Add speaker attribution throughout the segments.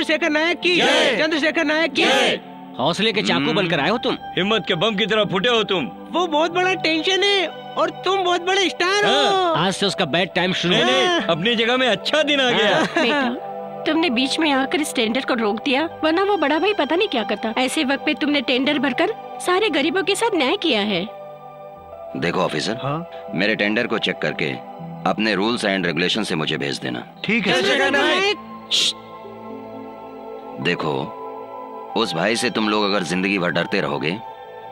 Speaker 1: चंद्रशेखर नायक की, चंद्रशेखर नायक की।
Speaker 2: हौसले के चाकू बनकर आए हो तुम,
Speaker 3: हिम्मत के बम की तरह फूटे हो तुम।
Speaker 1: वो बहुत बड़ा टेंशन है और तुम बहुत बड़े स्टार हो।
Speaker 2: आज से उसका बैड टाइम शुरू
Speaker 3: है। अपनी जगह में अच्छा दिन आ गया।
Speaker 4: बेटा, तुमने बीच में आकर इस टेंडर को रोक दिया, वरना वो बड़ा भाई पता नहीं क्या करता। ऐसे वक्त पे तुमने टेंडर भरकर सारे गरीबों के साथ न्याय किया है।
Speaker 5: देखो ऑफिसर, मेरे टेंडर को चेक करके अपने रूल्स एंड रेगुलेशन से मुझे भेज देना।
Speaker 1: ठीक है।
Speaker 5: देखो, उस भाई से तुम लोग अगर जिंदगी भर डरते रहोगे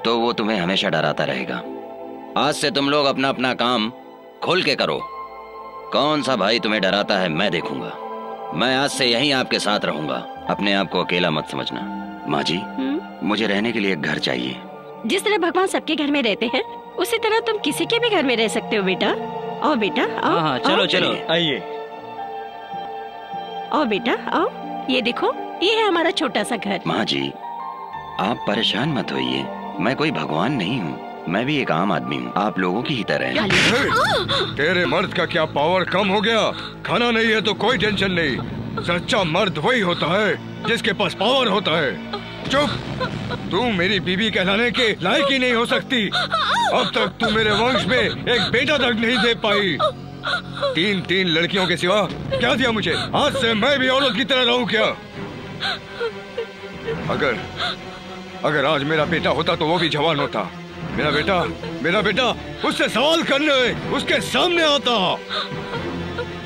Speaker 5: तो वो तुम्हें हमेशा डराता रहेगा। आज से तुम लोग अपना अपना काम खोल के करो। कौन सा भाई तुम्हें डराता है मैं देखूंगा। मैं आज से यहीं आपके साथ रहूंगा। अपने आप को अकेला मत समझना। माँ जी, मुझे रहने के लिए एक घर चाहिए।
Speaker 4: जिस तरह भगवान सबके घर में रहते हैं, उसी तरह तुम किसी के भी घर में रह सकते हो बेटा। आओ बेटा, आओ।
Speaker 2: हाँ, चलो चलो
Speaker 3: आइए।
Speaker 4: आओ बेटा, आओ। ये देखो, ये है हमारा छोटा सा घर।
Speaker 5: माँ जी, आप परेशान मत होइए। मैं कोई भगवान नहीं हूँ, मैं भी एक आम आदमी हूँ, आप लोगों की ही तरह।
Speaker 6: तेरे मर्द का क्या पावर कम हो गया? खाना नहीं है तो कोई टेंशन नहीं। सच्चा मर्द वही होता है जिसके पास पावर होता है। चुप, तू मेरी बीवी कहलाने के लायक ही नहीं हो सकती। अब तक तू मेरे वंश में एक बेटा तक नहीं दे पाई। तीन लड़कियों के सिवा क्या दिया मुझे? आज से मैं भी औरत की तरह रहूं क्या? अगर आज मेरा बेटा होता तो वो भी जवान होता। मेरा बेटा उससे सवाल करने उसके सामने आता,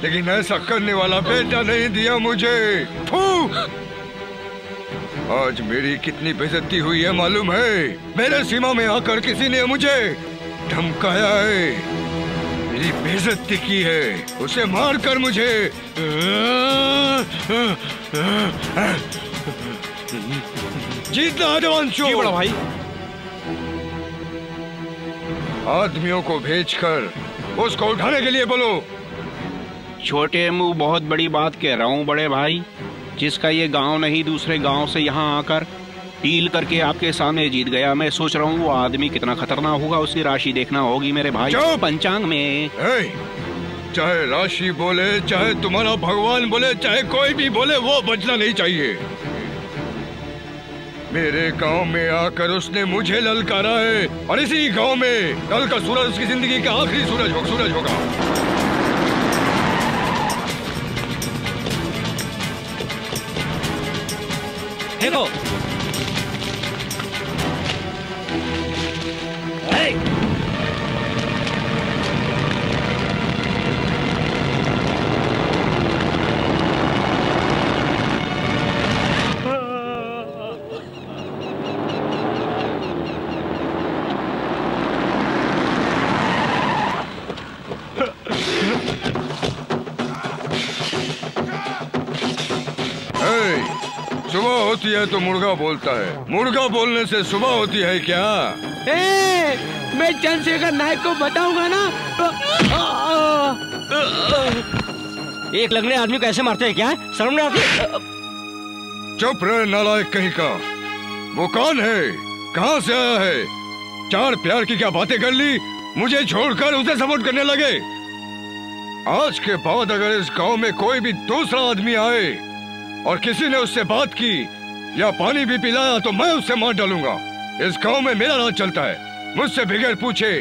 Speaker 6: लेकिन ऐसा करने वाला बेटा नहीं दिया मुझे। आज मेरी कितनी बेइज्जती हुई है मालूम है? मेरे सीमा में आकर किसी ने मुझे धमकाया है, मेरी बेइज्जती की है। उसे मारकर मुझे जीतना है देवांशु।
Speaker 7: बड़ा भाई,
Speaker 6: आदमियों को भेजकर उसको उठाने के लिए बोलो।
Speaker 7: छोटे मुंह बहुत बड़ी बात कह रहा हूँ बड़े भाई। जिसका ये गांव नहीं दूसरे गांव से यहाँ आकर डील करके आपके सामने जीत गया। मैं सोच रहा हूँ वो आदमी कितना खतरनाक होगा, उसकी राशि देखना होगी मेरे भाई। पंचांग में
Speaker 6: चाहे राशि बोले, चाहे तुम्हारा भगवान बोले, चाहे कोई भी बोले, वो बचना नहीं चाहिए। मेरे गांव में आकर उसने मुझे ललकारा है और इसी गांव में कल का सूरज उसकी जिंदगी का आखिरी सूरज होगा।
Speaker 2: देखो,
Speaker 6: सुबह होती है तो मुर्गा बोलता है, मुर्गा बोलने से सुबह होती है क्या?
Speaker 1: मैं चंद्रशेखर नायक को बताऊंगा ना।
Speaker 2: एक लगने आदमी को ऐसे मारते हैं क्या? शर्म नहीं आती?
Speaker 6: चुप रहे नालायक कहीं का। वो कौन है? कहाँ से आया है? चार प्यार की क्या बातें कर ली, मुझे छोड़कर उसे सपोर्ट करने लगे। आज के बाद अगर इस गांव में कोई भी दूसरा आदमी आए और किसी ने उससे बात की या पानी भी पिलाया तो मैं उससे मार डालूंगा। इस गांव में मेरा राज चलता है, मुझसे बगैर पूछे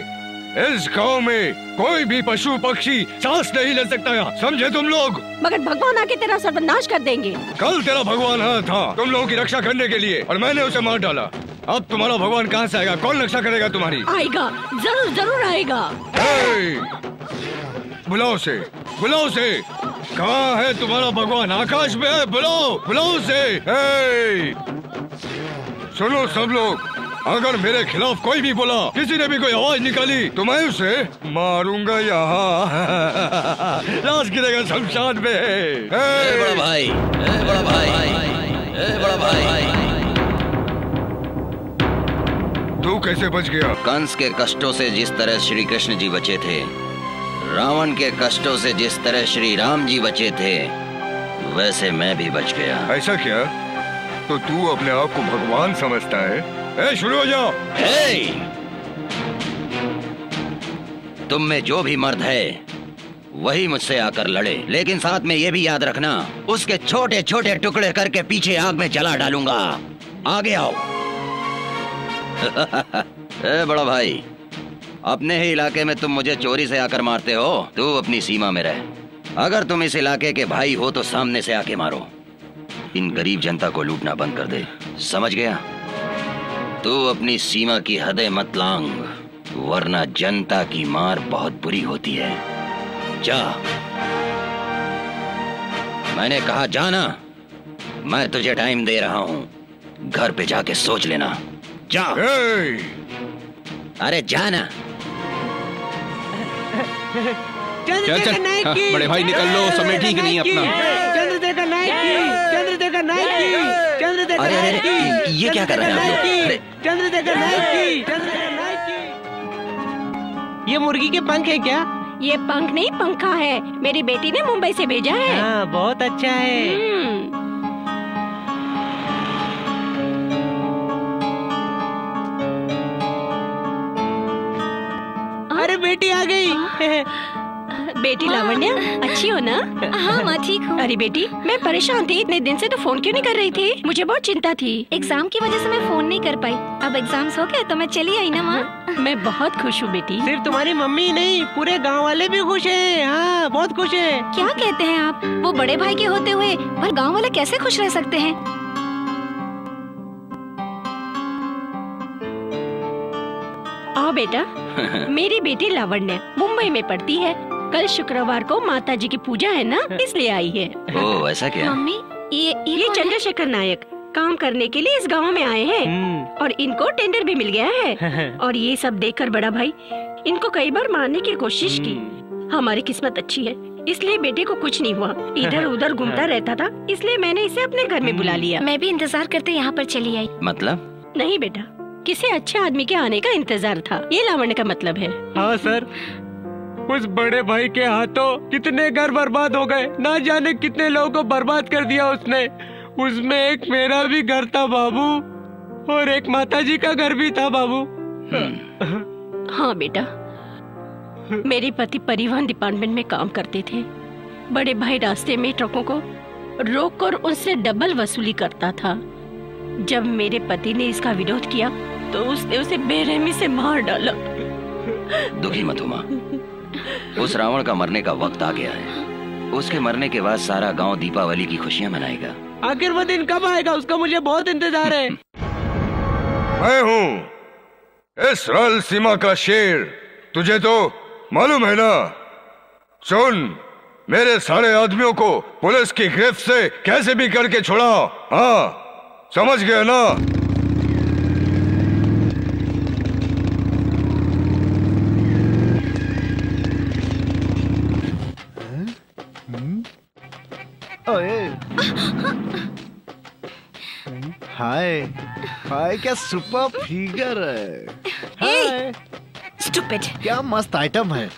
Speaker 6: इस गांव में कोई भी पशु पक्षी सांस नहीं ले सकता है, समझे तुम लोग?
Speaker 4: मगर भगवान आके तेरा सर्वनाश कर देंगे।
Speaker 6: कल तेरा भगवान आया था तुम लोगों की रक्षा करने के लिए और मैंने उसे मार डाला। अब तुम्हारा भगवान कहाँ से आएगा? कौन रक्षा करेगा तुम्हारी?
Speaker 4: आएगा, जरूर आएगा।
Speaker 6: बुलाओ से। कहाँ है तुम्हारा भगवान? आकाश में है, बुलाओ से। सुनो सब लोग, अगर मेरे खिलाफ कोई भी बोला, किसी ने भी कोई आवाज निकाली तो मैं उसे मारूंगा। यहाँ लाश गिरेगा शमशान में।
Speaker 5: बड़ा भाई,
Speaker 6: तू कैसे बच गया?
Speaker 5: कंस के कष्टों से जिस तरह श्री कृष्ण जी बचे थे, रावण के कष्टों से जिस तरह श्री राम जी बचे थे, वैसे मैं भी बच गया।
Speaker 6: ऐसा क्या? तो तू अपने आप को भगवान समझता है? शुरू हो जाओ।
Speaker 5: तुम में जो भी मर्द है वही मुझसे आकर लड़े, लेकिन साथ में ये भी याद रखना, उसके छोटे छोटे टुकड़े करके पीछे आग में जला डालूंगा। आगे आओ। ए बड़ा भाई, अपने ही इलाके में तुम मुझे चोरी से आकर मारते हो, तू अपनी सीमा में रह। अगर तुम इस इलाके के भाई हो तो सामने से आके मारो। इन गरीब जनता को लूटना बंद कर दे, समझ गया? तू अपनी सीमा की हदें मत लांग, वरना जनता की मार बहुत बुरी होती है। जा, मैंने कहा जाना। मैं तुझे टाइम दे रहा हूँ, घर पे जाके सोच लेना। जा। अरे जाना।
Speaker 7: चल हाँ, बड़े भाई निकल लो, समय ठीक नहीं अपना।
Speaker 1: चंद्रशेखर नायक की, चंद्रशेखर नायक की, चंद्रशेखर नायक की,
Speaker 5: ये क्या कर रहे हैं आप लोग?
Speaker 1: चंद्रशेखर नायक की, चंद्रशेखर नायक की। ये मुर्गी के पंख है क्या?
Speaker 4: ये पंख नहीं, पंखा है। मेरी बेटी ने मुंबई से भेजा है।
Speaker 1: हाँ, बहुत अच्छा है। अरे बेटी आ गई।
Speaker 4: बेटी लावण्या, अच्छी हो ना?
Speaker 8: हाँ माँ ठीक हूँ।
Speaker 4: अरे बेटी, मैं परेशान थी, इतने दिन से तो फोन क्यों नहीं कर रही थी? मुझे बहुत चिंता थी।
Speaker 8: एग्जाम की वजह से मैं फोन नहीं कर पाई। अब एग्जाम्स हो गए तो मैं चली आई ना माँ।
Speaker 4: मैं बहुत खुश हूँ बेटी।
Speaker 1: सिर्फ तुम्हारी मम्मी ही नहीं, पूरे गांव वाले भी खुश हैं। हाँ, बहुत खुश हैं।
Speaker 8: क्या कहते हैं आप? वो बड़े भाई के होते हुए पर गाँव वाले कैसे खुश रह सकते हैं?
Speaker 4: आओ बेटा। मेरी बेटी लावण्या मुंबई में पढ़ती है। कल शुक्रवार को माता जी की पूजा है ना, इसलिए आई है।
Speaker 5: ओह, ऐसा क्या?
Speaker 8: मम्मी, ये कौन है?
Speaker 4: चंद्रशेखर नायक काम करने के लिए इस गांव में आए हैं और इनको टेंडर भी मिल गया है। और ये सब देखकर बड़ा भाई इनको कई बार मारने की कोशिश की। हमारी किस्मत अच्छी है, इसलिए बेटे को कुछ नहीं हुआ। इधर उधर घूमता रहता था, इसलिए मैंने इसे अपने घर में बुला लिया।
Speaker 8: मैं भी इंतजार करते यहाँ पर चली आई।
Speaker 5: मतलब?
Speaker 4: नहीं बेटा, किसी अच्छे आदमी के आने का इंतजार था, ये लावण्य का मतलब है।
Speaker 1: हाँ सर, उस बड़े भाई के हाथों कितने घर बर्बाद हो गए, ना जाने कितने लोगों को बर्बाद कर दिया उसने। उसमें एक मेरा भी घर था बाबू, और एक माताजी का घर भी था बाबू।
Speaker 4: हाँ बेटा, मेरे पति परिवहन डिपार्टमेंट में काम करते थे। बड़े भाई रास्ते में ट्रकों को रोककर उनसे डबल वसूली करता था। जब मेरे पति ने इसका विरोध किया तो उसने उसे बेरहमी से मार डाला।
Speaker 5: दुखी मत हो माँ, उस रावण का मरने का वक्त आ गया है। उसके मरने के बाद सारा गांव दीपावली की खुशियां मनाएगा।
Speaker 1: आखिर वो दिन कब आएगा, उसका मुझे बहुत इंतजार है।
Speaker 6: मैं हूँ इस रल सीमा का शेर, तुझे तो मालूम है ना। सुन, मेरे सारे आदमियों को पुलिस की गिरफ्त से कैसे भी करके छोड़ा। हाँ, समझ गया ना?
Speaker 9: हाय हाय, क्या सुपर फिगर है।
Speaker 8: स्टूपिड।
Speaker 9: क्या मस्त आइटम है।